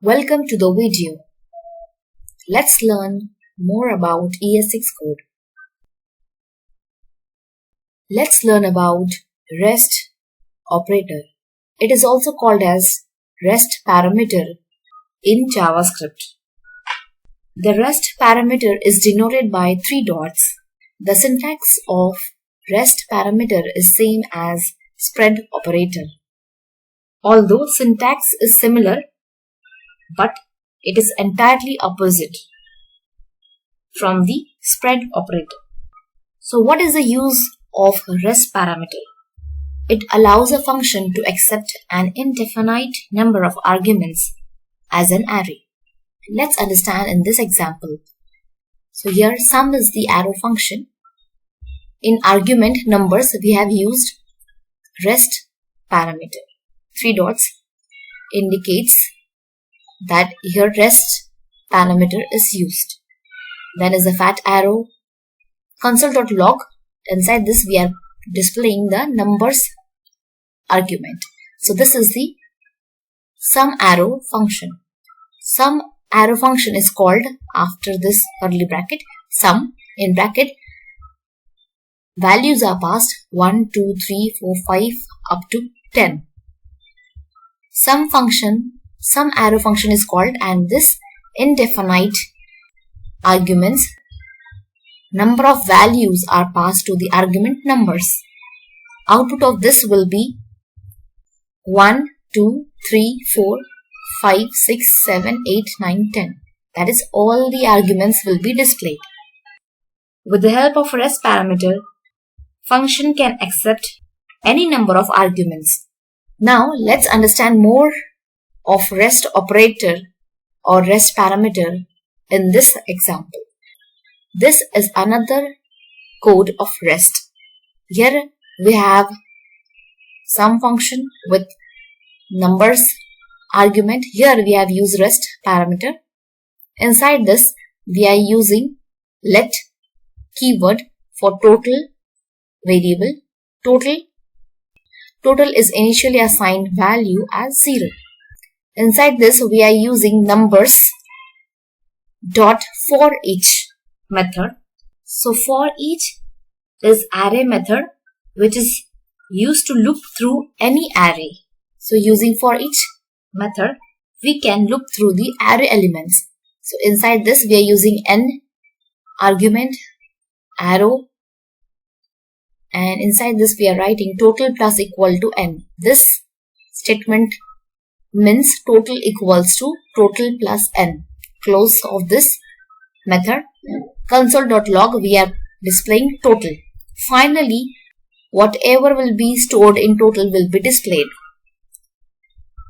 Welcome to the video. Let's learn more about ES6 code. Let's learn about REST operator. It is also called as REST parameter in JavaScript. The REST parameter is denoted by 3 dots. The syntax of REST parameter is same as spread operator. Although syntax is similar, but it is entirely opposite from the spread operator. So what is the use of REST parameter? It allows a function to accept an indefinite number of arguments as an array. Let's understand in this example. So here sum is the arrow function. In argument numbers we have used REST parameter. 3 dots indicates that here REST parameter is used. Then is a fat arrow. Console.log. Inside this we are displaying the numbers argument. So this is the sum arrow function. Sum arrow function is called after this curly bracket sum in bracket. Values are passed 1, 2, 3, 4, 5 up to 10. Sum arrow function is called, and this indefinite arguments number of values are passed to the argument numbers. Output of this will be 1, 2, 3, 4, 5, 6, 7, 8, 9, 10. That is, all the arguments will be displayed. With the help of REST parameter, function can accept any number of arguments. Now let's understand more of REST operator or REST parameter in this example. This is another code of REST. Here we have sum function with numbers argument. Here we have used REST parameter. Inside this we are using let keyword for total variable. Total is initially assigned value as 0. Inside this we are using numbers dot for each method. So for each is array method which is used to loop through any array. So using for each method we can loop through the array elements. So inside this we are using n argument arrow, and inside this we are writing total plus equal to n. This statement means total equals to total plus n. Close of this method. Console.log we are displaying total. Finally, whatever will be stored in total will be displayed.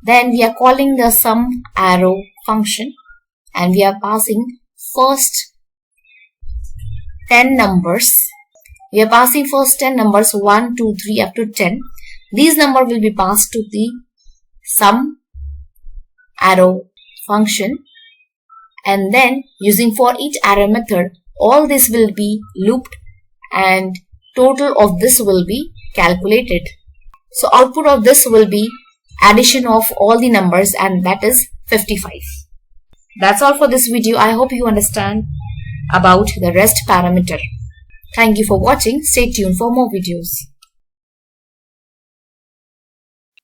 Then we are calling the sum arrow function, and we are passing first 10 numbers. We are passing first 10 numbers 1, 2, 3 up to 10. These numbers will be passed to the sum arrow function, and then using for each array method all this will be looped and total of this will be calculated. So output of this will be addition of all the numbers, and that is 55. That's all for this video. I hope you understand about the REST parameter. Thank you for watching. Stay tuned for more videos.